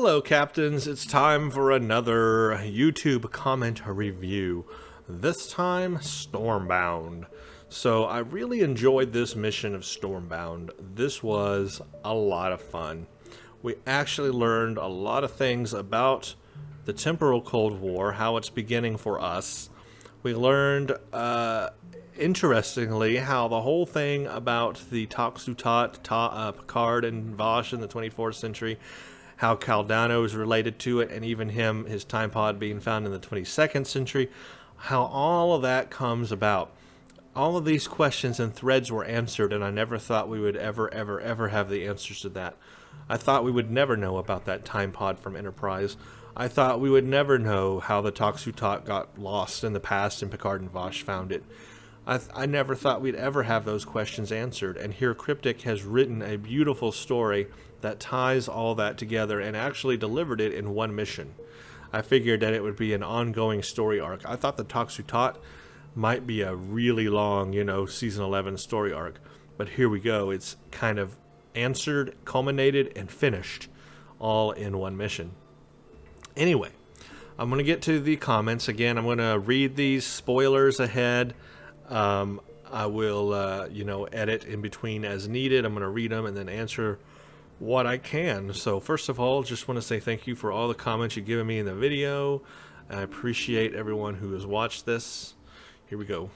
Hello, Captains. It's time for another YouTube comment review. This time, Stormbound. So, I really enjoyed this mission of Stormbound. This was a lot of fun. We actually learned a lot of things about the temporal Cold War, how it's beginning for us. We learned, interestingly, how the whole thing about the Toxutot, Picard and Vosh in the 24th century, how Caldano is related to it, and even his time pod being found in the 22nd century, how all of that comes about. All of these questions and threads were answered, and I never thought we would ever have the answers to that. I thought we would never know about that time pod from Enterprise. I thought we would never know how the Toxutot got lost in the past and Picard and Vosh found it. I never thought we'd ever have those questions answered, and here Cryptic has written a beautiful story that ties all that together and actually delivered it in one mission. I figured that it would be an ongoing story arc. I thought the Toxutot might be a really long, season 11 story arc, but here we go. It's kind of answered, culminated, and finished all in one mission. Anyway, I'm going to get to the comments again. I'm going to read these spoilers ahead. I will, edit in between as needed. I'm going to read them and then answer what I can. So first of all, just want to say thank you for all the comments you've given me in the video. I appreciate everyone who has watched this. Here we go.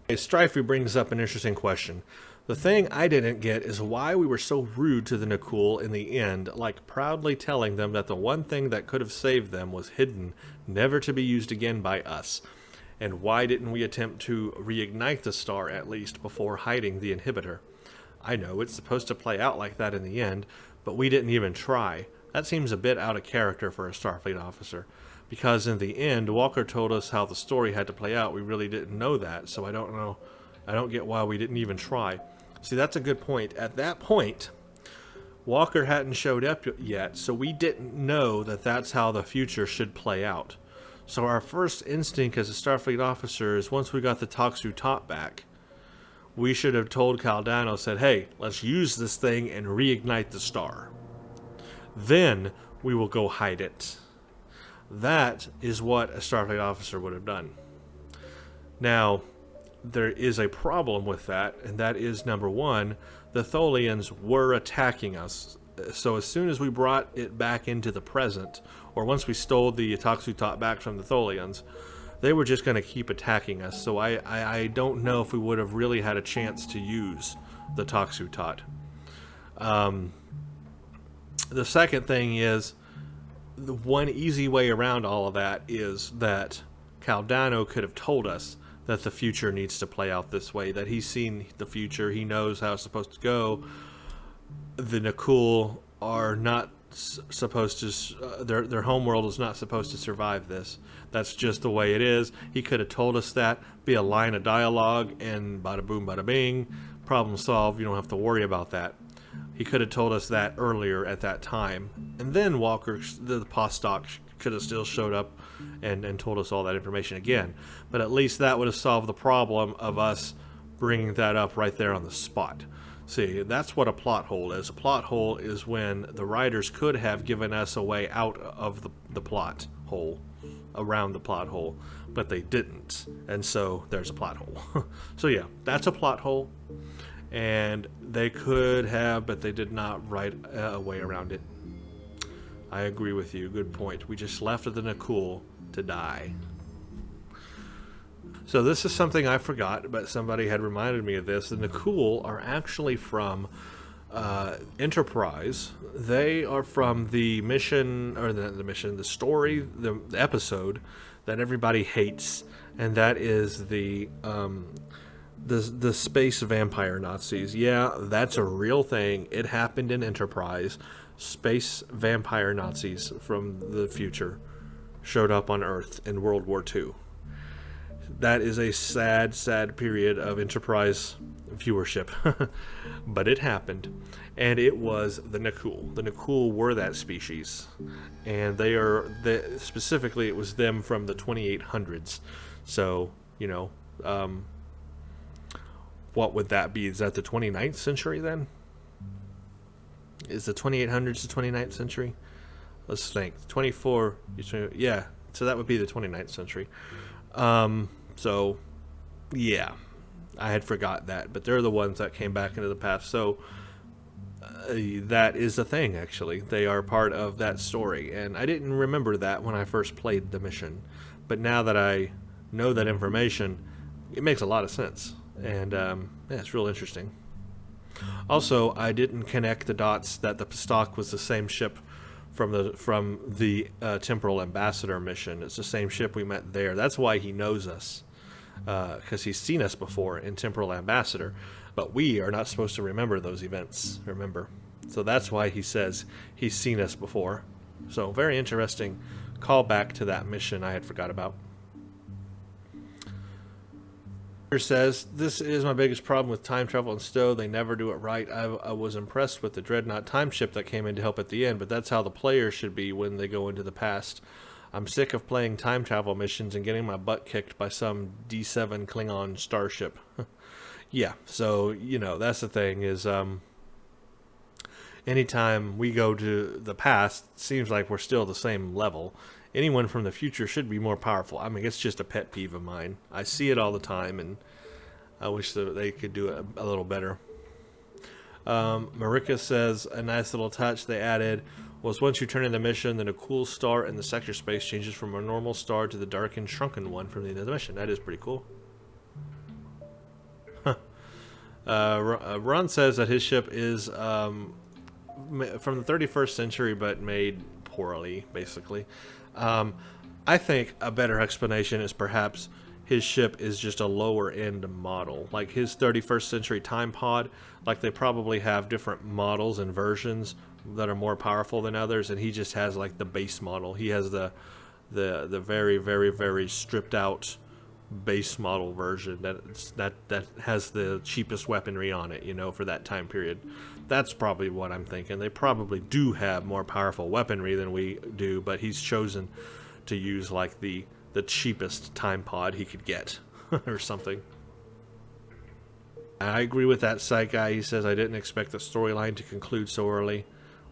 Strifey brings up an interesting question. The thing I didn't get is why we were so rude to the Nakul in the end, like proudly telling them that the one thing that could have saved them was hidden, never to be used again by us. And why didn't we attempt to reignite the star at least before hiding the inhibitor? I know it's supposed to play out like that in the end, but we didn't even try. That seems a bit out of character for a Starfleet officer. Because in the end, Walker told us how the story had to play out. We really didn't know that, so I don't get why we didn't even try. See, that's a good point. At that point, Walker hadn't showed up yet, so we didn't know that that's how the future should play out. So our first instinct as a Starfleet officer is once we got the Toxutot back, we should have told Caldano, said, hey, let's use this thing and reignite the star. Then we will go hide it. That is what a Starfleet officer would have done. Now, there is a problem with that, and that is, number one, the Tholians were attacking us. So as soon as we brought it back into the present, or once we stole the Toxutot back from the Tholians, they were just going to keep attacking us. So I don't know if we would have really had a chance to use the Toxutot. The second thing is, the one easy way around all of that is that Caldano could have told us that the future needs to play out this way, that he's seen the future, he knows how it's supposed to go. The Nakul are not supposed to, their homeworld is not supposed to survive this. That's just the way it is. He could have told us that, be a line of dialogue, and bada boom, bada bing, problem solved, you don't have to worry about that. He could have told us that earlier at that time. And then Walker, the postdoc, could have still showed up and told us all that information again. But at least that would have solved the problem of us bringing that up right there on the spot. See, that's what a plot hole is. A plot hole is when the writers could have given us a way out of the plot hole, around the plot hole, but they didn't. And so there's a plot hole. So yeah, that's a plot hole. And they could have, but they did not write a way around it. I agree with you. Good point. We just left the Nakul to die. So this is something I forgot, but somebody had reminded me of this. The Nakul are actually from Enterprise. They are from the mission, or the story, the episode that everybody hates, and that is the space vampire Nazis. Yeah, that's a real thing. It happened in Enterprise. Space vampire Nazis from the future showed up on Earth in World War II. That is a sad period of Enterprise viewership. But it happened. And it was the Nakul. The Nakul were that species. And specifically it was them from the 2800s. So, what would that be? Is that the 29th century then? Is the 2800s the 29th century? Let's think. 24. Yeah. So that would be the 29th century. So, yeah. I had forgot that. But they're the ones that came back into the past. So, that is a thing, actually. They are part of that story. And I didn't remember that when I first played the mission. But now that I know that information, it makes a lot of sense. And, yeah, it's real interesting. Also, I didn't connect the dots that the Stock was the same ship from the Temporal Ambassador mission. It's the same ship we met there. That's why he knows us, because he's seen us before in Temporal Ambassador. But we are not supposed to remember those events, remember? So that's why he says he's seen us before. So very interesting callback to that mission I had forgot about. Says, this is my biggest problem with time travel and Stowe. They never do it right. I was impressed with the Dreadnought time ship that came in to help at the end, but that's how the players should be when they go into the past. I'm sick of playing time travel missions and getting my butt kicked by some D7 Klingon starship. Yeah, so, you know, that's the thing is, anytime we go to the past, it seems like we're still the same level. Anyone from the future should be more powerful. I mean, it's just a pet peeve of mine. I see it all the time, and I wish that they could do it a little better. Marika says, a nice little touch they added was once you turn in the mission, then a cool star in the sector space changes from a normal star to the darkened, shrunken one from the end of the mission. That is pretty cool. Huh. Ron says that his ship is from the 31st century, but made poorly, basically. I think a better explanation is perhaps his ship is just a lower end model. Like his 31st century time pod, like they probably have different models and versions that are more powerful than others, and he just has like the base model. He has the very, very, very stripped out base model version that has the cheapest weaponry on it, you know, for that time period. That's probably what I'm thinking. They probably do have more powerful weaponry than we do, but he's chosen to use like the cheapest time pod he could get or something. I agree with that Psych guy. He says, I didn't expect the storyline to conclude so early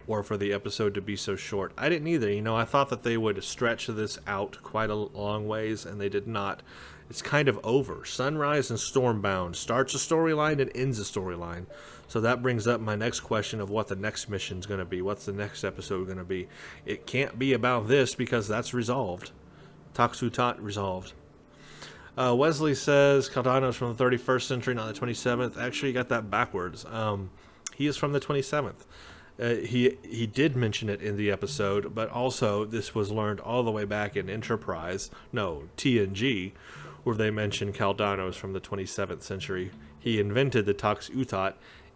or for the episode to be so short. I didn't either. You know, I thought that they would stretch this out quite a long ways, and they did not. It's kind of over. Sunrise and Stormbound starts a storyline and ends a storyline. So that brings up my next question of what the next mission's going to be. What's the next episode going to be? It can't be about this because that's resolved. Taksutat resolved. Wesley says Caldano's from the 31st century, not the 27th. Actually, you got that backwards. He is from the 27th. He did mention it in the episode, but also this was learned all the way back in Enterprise, no, TNG, where they mentioned Caldano's from the 27th century. He invented the Tox Utat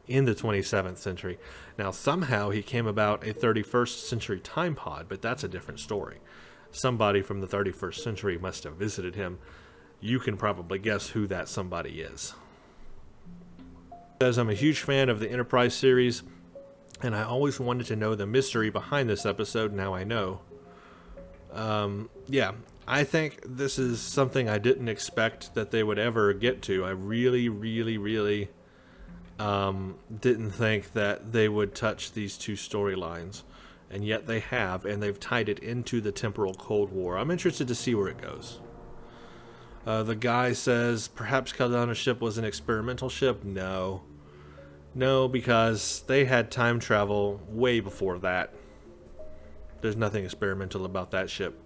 in the 27th century. Now, somehow he came about a 31st century time pod, but that's a different story. Somebody from the 31st century must have visited him. You can probably guess who that somebody is. Says, I'm a huge fan of the Enterprise series, and I always wanted to know the mystery behind this episode. Now I know. Yeah, I think this is something I didn't expect that they would ever get to. I really, really, really didn't think that they would touch these two storylines. And yet they have, and they've tied it into the temporal Cold War. I'm interested to see where it goes. The guy says, perhaps Caldano's ship was an experimental ship? No. No, because they had time travel way before that. There's nothing experimental about that ship.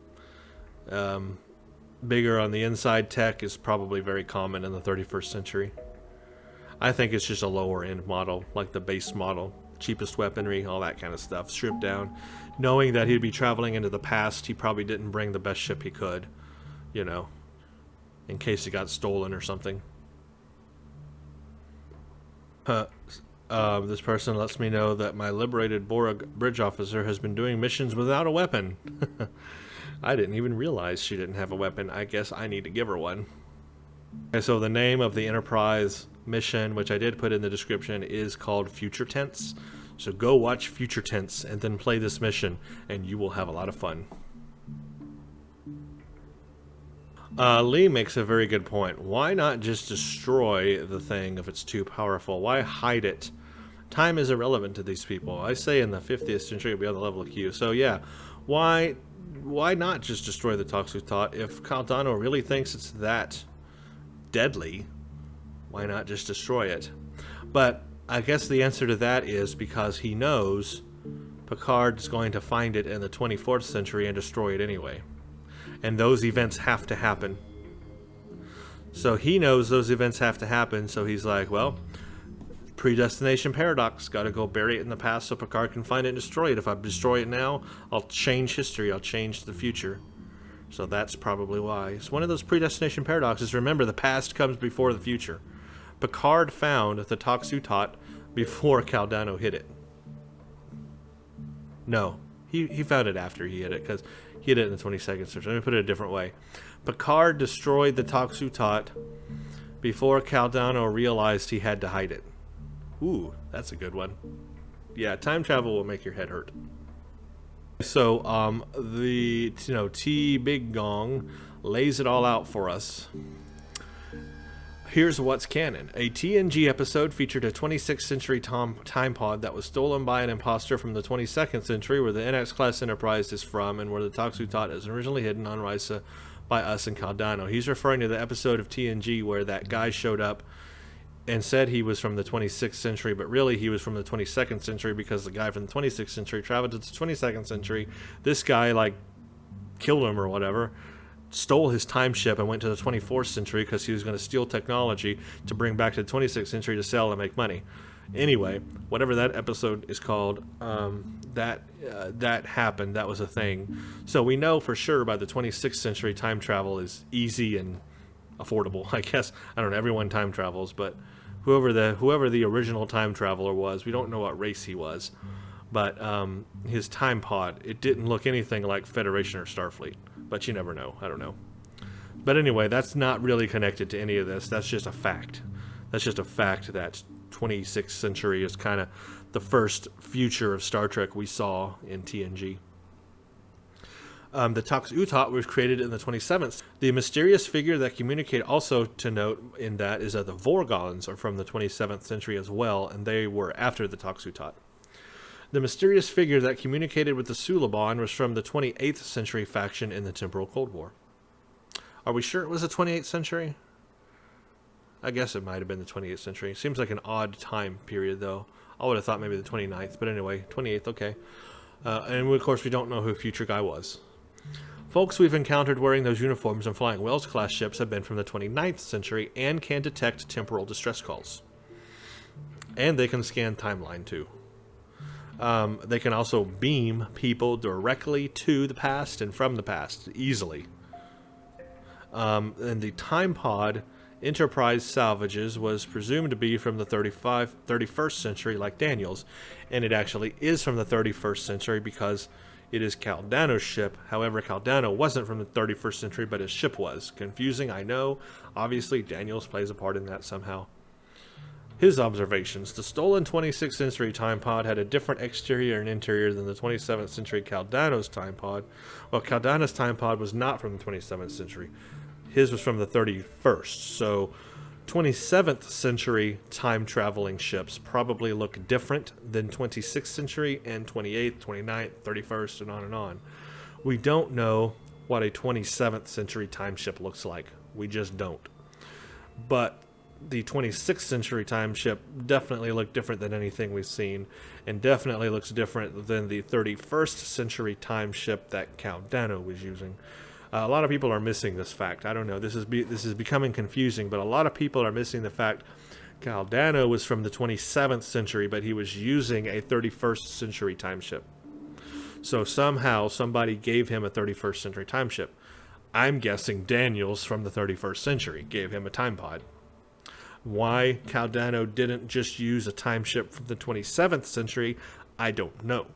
Bigger on the inside tech is probably very common in the 31st century. I think it's just a lower end model, like the base model. Cheapest weaponry, all that kind of stuff, stripped down. Knowing that he'd be traveling into the past, he probably didn't bring the best ship he could, you know, in case it got stolen or something. This person lets me know that my liberated Borg bridge officer has been doing missions without a weapon. I didn't even realize she didn't have a weapon. I guess I need to give her one. Okay, so the name of the Enterprise mission, which I did put in the description, is called Future Tense. So go watch Future Tense and then play this mission, and you will have a lot of fun. Lee makes a very good point. Why not just destroy the thing if it's too powerful? Why hide it? Time is irrelevant to these people. I say in the 50th century it'll be on the level of Q. So yeah, Why not just destroy the Toxutot? If Caldano really thinks it's that deadly, why not just destroy it? But I guess the answer to that is because he knows Picard's going to find it in the 24th century and destroy it anyway. And those events have to happen. So he knows those events have to happen, so he's like, well, predestination paradox, gotta go bury it in the past so Picard can find it and destroy it. If I destroy it now, I'll change history, I'll change the future. So that's probably why. It's one of those predestination paradoxes. Remember, the past comes before the future. Picard found the Toxutot before Caldano hit it. No, he found it after he hit it, because he hit it in the 22nd century. Let me put it a different way. Picard destroyed the Toxutot before Caldano realized he had to hide it. Ooh, that's a good one. Yeah, time travel will make your head hurt. So, T Big Gong lays it all out for us. Here's what's canon. A TNG episode featured a 26th century time pod that was stolen by an imposter from the 22nd century, where the NX-class Enterprise is from, and where the Toxutot is originally hidden on Risa by us and Caldano. He's referring to the episode of TNG where that guy showed up and said he was from the 26th century, but really he was from the 22nd century because the guy from the 26th century traveled to the 22nd century. This guy, like, killed him or whatever, stole his time ship and went to the 24th century because he was going to steal technology to bring back to the 26th century to sell and make money. Anyway, whatever that episode is called, that happened. That was a thing. So we know for sure by the 26th century time travel is easy and affordable. I guess, I don't know, everyone time travels, but whoever the original time traveler was, we don't know what race he was, but his time pod, it didn't look anything like Federation or Starfleet, but you never know. I don't know. But anyway, that's not really connected to any of this. That's just a fact. That's just a fact that 26th century is kind of the first future of Star Trek we saw in TNG. The Toxutot was created in the 27th. The mysterious figure that communicate, also to note in that, is that the Vorgons are from the 27th century as well, and they were after the Toxutot. The mysterious figure that communicated with the Suliban was from the 28th century faction in the Temporal Cold War. Are we sure it was the 28th century? I guess it might have been the 28th century. Seems like an odd time period, though. I would have thought maybe the 29th, but anyway, 28th, okay. And of course, we don't know who Future Guy was. Folks we've encountered wearing those uniforms and flying Wells-class ships have been from the 29th century and can detect temporal distress calls. And they can scan timeline, too. They can also beam people directly to the past and from the past, easily. And the time pod Enterprise salvages was presumed to be from the 31st century, like Daniel's, and it actually is from the 31st century because it is Caldano's ship. However, Caldano wasn't from the 31st century, but his ship was. Confusing, I know. Obviously, Daniels plays a part in that somehow. His observations. The stolen 26th century time pod had a different exterior and interior than the 27th century Caldano's time pod. Well, Caldano's time pod was not from the 27th century. His was from the 31st. So 27th century time traveling ships probably look different than 26th century and 28th, 29th, 31st, and on and on. We don't know what a 27th century time ship looks like. We just don't. But the 26th century time ship definitely looked different than anything we've seen, and definitely looks different than the 31st century time ship that Caldano was using. A lot of people are missing this fact. I don't know. This is becoming confusing, but a lot of people are missing the fact Caldano was from the 27th century, but he was using a 31st century time ship. So somehow somebody gave him a 31st century time ship. I'm guessing Daniels from the 31st century gave him a time pod. Why Caldano didn't just use a time ship from the 27th century, I don't know.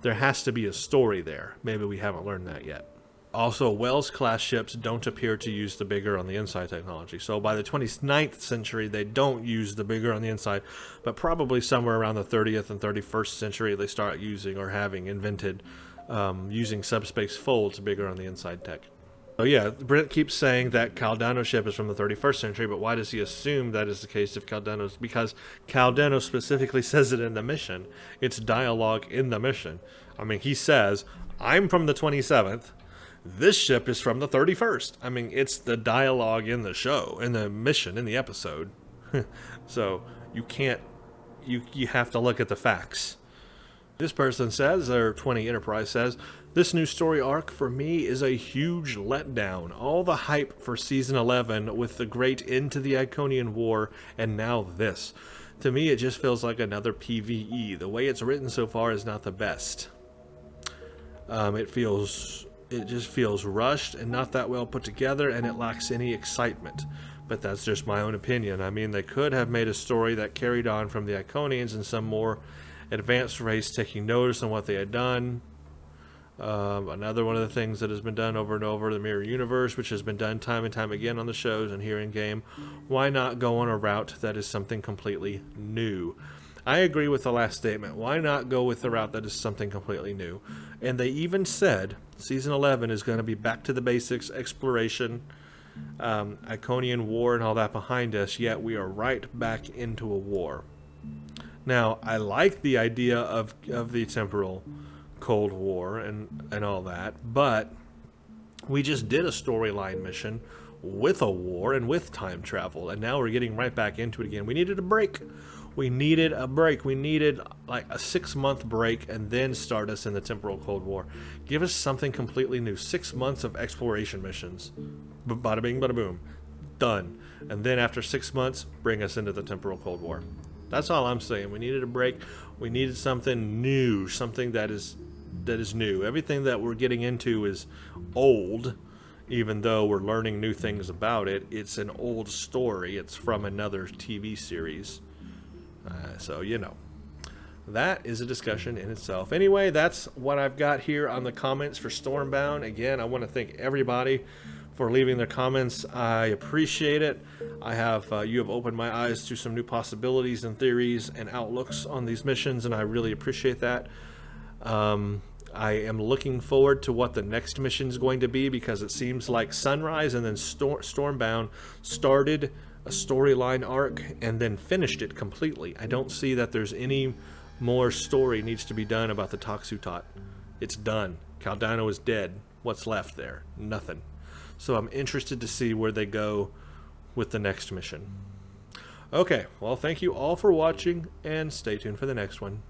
There has to be a story there. Maybe we haven't learned that yet. Also, Wells-class ships don't appear to use the bigger on the inside technology. So by the 29th century, they don't use the bigger on the inside, but probably somewhere around the 30th and 31st century, they start using or having invented using subspace folds bigger on the inside tech. So yeah, Brent keeps saying that Caldano's ship is from the 31st century, but why does he assume that is the case if Caldano's... Because Caldano specifically says it in the mission. It's dialogue in the mission. I mean, he says, I'm from the 27th. This ship is from the 31st. I mean, it's the dialogue in the show, in the mission, in the episode. So you can't, you have to look at the facts. This person says, or 20 Enterprise says, this new story arc for me is a huge letdown. All the hype for season 11 with the great end to the Iconian War, and now this. To me, it just feels like another PvE. The way it's written so far is not the best. It just feels rushed and not that well put together, and it lacks any excitement. But that's just my own opinion. I mean, they could have made a story that carried on from the Iconians and some more advanced race taking notice on what they had done. Another one of the things that has been done over and over, the Mirror Universe, which has been done time and time again on the shows and here in game. Why not go on a route that is something completely new? I agree with the last statement. Why not go with the route that is something completely new? And they even said season 11 is going to be back to the basics, exploration, Iconian War and all that behind us, yet we are right back into a war. Now, I like the idea of the temporal Cold War and all that, but we just did a storyline mission with a war and with time travel, and now we're getting right back into it again. We needed a break. We needed a break. We needed like a 6-month break and then start us in the temporal Cold War. Give us something completely new. 6 months of exploration missions. Bada bing, bada boom. Done. And then after 6 months, bring us into the temporal Cold War. That's all I'm saying. We needed a break. We needed something new, something that is new. Everything that we're getting into is old, even though we're learning new things about it. It's an old story. It's from another TV series. So, you know, that is a discussion in itself. Anyway, that's what I've got here on the comments for Stormbound. Again, I want to thank everybody for leaving their comments. I appreciate it. You have opened my eyes to some new possibilities and theories and outlooks on these missions, and I really appreciate that. I am looking forward to what the next mission is going to be, because it seems like Sunrise and then Stormbound started a storyline arc and then finished it completely. I don't see that there's any more story needs to be done about the Toxutot. It's done. Caldano is dead. What's left there? Nothing. So I'm interested to see where they go with the next mission. Okay, well, thank you all for watching, and stay tuned for the next one.